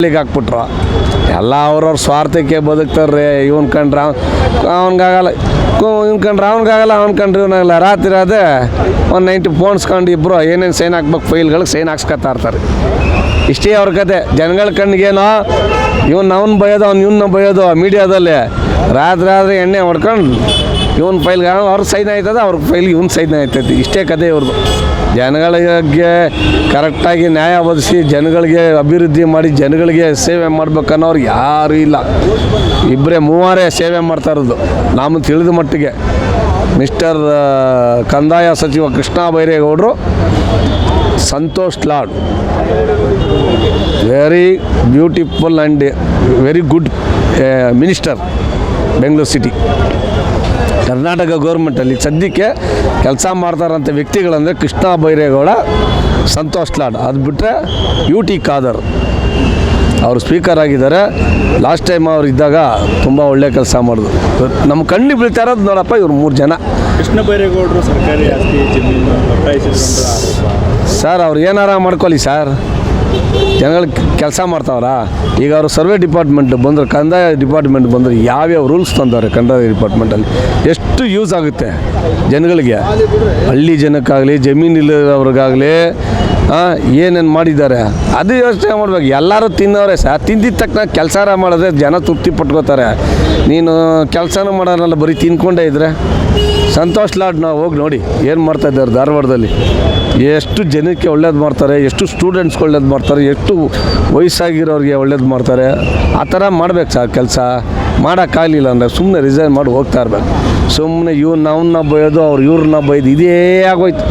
ಹಾಕ್ಬಿಟ್ರು ಎಲ್ಲ ಅವ್ರವ್ರ ಸ್ವಾರ್ಥಕ್ಕೆ ಬದುಕ್ತಾರ್ರಿ. ಇವನ್ ಕಂಡ್ರೆ ಅವ್ನಿಗಾಗಲ್ಲ, ಇವ್ನು ಕಂಡ್ರೆ ಅವ್ನಿಗಾಗಲ್ಲ, ಅವ್ನು ಕಂಡ್ರೆ ಇವನಾಗಲ್ಲ. ರಾತ್ರಿ ಅದೇ ಒಂದು 90 ಫೋನ್ಸ್ಕೊಂಡು ಇಬ್ಬರು ಏನೇನು ಸೈನ್ ಹಾಕ್ಬೇಕು ಫೈಲ್ಗಳಿಗೆ ಸೈನ್ ಹಾಕ್ಸ್ಕೊತಾ ಇರ್ತಾರೆ. ಇಷ್ಟೇ ಅವ್ರ ಕತೆ. ಜನಗಳ ಕಣ್ಣಿಗೇನೋ ಅವ್ನು ಬಯೋದು, ಇವನ್ನ ಬಯೋದು ಮೀಡಿಯಾದಲ್ಲಿ. ರಾತ್ರಿ ಎಣ್ಣೆ ಹೊಡ್ಕೊಂಡು ಇವನ್ ಫೈಲ್ಗೆ ಅವ್ರ ಸೈನ್ ಆಯ್ತದ, ಅವ್ರ ಫೈಲ್ಗೆ ಇವ್ನು ಸೈನ್ ಆಯ್ತೈತಿ. ಇಷ್ಟೇ ಕತೆ ಇವ್ರದ್ದು. ಜನಗಳಿಗೆ ಕರೆಕ್ಟಾಗಿ ನ್ಯಾಯ ಒದಗಿಸಿ ಜನಗಳಿಗೆ ಅಭಿವೃದ್ಧಿ ಮಾಡಿ ಜನಗಳಿಗೆ ಸೇವೆ ಮಾಡ್ಬೇಕನ್ನೋರು ಯಾರೂ ಇಲ್ಲ. ಇಬ್ಬರೇ ಮೂವರೇ ಸೇವೆ ಮಾಡ್ತಾ ಇರೋದು ನಮಗೆ ತಿಳಿದ ಮಟ್ಟಿಗೆ. ಮಿಸ್ಟರ್ ಕಂದಾಯ ಸಚಿವ ಕೃಷ್ಣ ಬೈರೇಗೌಡರು, Santosh Lad, very beautiful and very good minister Bengaluru city. Karnataka ಗೌರ್ಮೆಂಟಲ್ಲಿ ಸದ್ಯಕ್ಕೆ ಕೆಲಸ ಮಾಡ್ತಾರಂಥ ವ್ಯಕ್ತಿಗಳಂದರೆ ಕೃಷ್ಣ ಬೈರೇಗೌಡ, ಸಂತೋಷ್ ಲಾಡ್. ಅದು ಬಿಟ್ಟರೆ UT ಖಾದರ್ ಅವರು ಸ್ಪೀಕರ್ ಆಗಿದ್ದಾರೆ. ಲಾಸ್ಟ್ ಟೈಮ್ ಅವ್ರು ಇದ್ದಾಗ ತುಂಬ ಒಳ್ಳೆ ಕೆಲಸ ಮಾಡಿದ್ರು. ನಮ್ಮ ಕಣ್ಣು ಬೀಳ್ತಾ ಇರೋದು ನೋಡಪ್ಪ ಇವ್ರು 3 ಜನ. ಕೃಷ್ಣ ಬೈರೇಗೌಡರು ಸರ್ಕಾರಿ ಆಸ್ತಿ ಜಮೀನು ಸರ್ ಅವ್ರು ಏನಾರ ಮಾಡ್ಕೊಳ್ಳಿ ಸರ್, ಜನಗಳಿಗೆ ಕೆಲಸ ಮಾಡ್ತಾವ್ರಾ? ಈಗ ಅವರು ಸರ್ವೆ ಡಿಪಾರ್ಟ್ಮೆಂಟ್ ಬಂದರೆ, ಕಂದಾಯ ಡಿಪಾರ್ಟ್ಮೆಂಟ್ ಬಂದರೆ ಯಾವ್ಯಾವ ರೂಲ್ಸ್ ತಂದವ್ರೆ ಕಂದಾಯ ಡಿಪಾರ್ಟ್ಮೆಂಟಲ್ಲಿ, ಎಷ್ಟು ಯೂಸ್ ಆಗುತ್ತೆ ಜನಗಳಿಗೆ. ಹಳ್ಳಿ ಜನಕ್ಕಾಗಲಿ ಜಮೀನಿಲ್ಲವ್ರಿಗಾಗಲಿ ಏನೇನು ಮಾಡಿದ್ದಾರೆ ಅದು ಯೋಚನೆ ಮಾಡ್ಬೇಕು. ಎಲ್ಲರೂ ತಿನ್ನೋರೆ ಸರ್, ತಿಂದಿದ್ದ ತಕ್ಷಣ ಕೆಲಸ ಮಾಡಿದ್ರೆ ಜನ ತೃಪ್ತಿ ಪಟ್ಕೋತಾರೆ. ನೀನು ಕೆಲಸನೂ ಮಾಡೋನಲ್ಲ, ಬರೀ ತಿನ್ಕೊಂಡೇ ಇದ್ದರೆ. ಸಂತೋಷ್ ಲಾಡ್ನ ಹೋಗಿ ನೋಡಿ ಏನು ಮಾಡ್ತಾಯಿದ್ದಾರೆ ಧಾರವಾಡದಲ್ಲಿ. ಎಷ್ಟು ಜನಕ್ಕೆ ಒಳ್ಳೇದು ಮಾಡ್ತಾರೆ, ಎಷ್ಟು ಸ್ಟೂಡೆಂಟ್ಸ್ಗೆ ಒಳ್ಳೇದು ಮಾಡ್ತಾರೆ, ಎಷ್ಟು ವಯಸ್ಸಾಗಿರೋರಿಗೆ ಒಳ್ಳೇದು ಮಾಡ್ತಾರೆ. ಆ ಥರ ಮಾಡ್ಬೇಕು ಸರ್ ಕೆಲಸ. ಮಾಡೋಕ್ಕಾಗಲಿಲ್ಲ ಅಂದರೆ ಸುಮ್ಮನೆ ರಿಸೈನ್ ಮಾಡಿ ಹೋಗ್ತಾ ಇರ್ಬೇಕು. ಸುಮ್ಮನೆ ಅವನ್ನ ಬೈಯೋದು, ಅವ್ರು ಇವ್ರನ್ನ ಬೈದು ಇದೇ ಆಗೋಯ್ತು.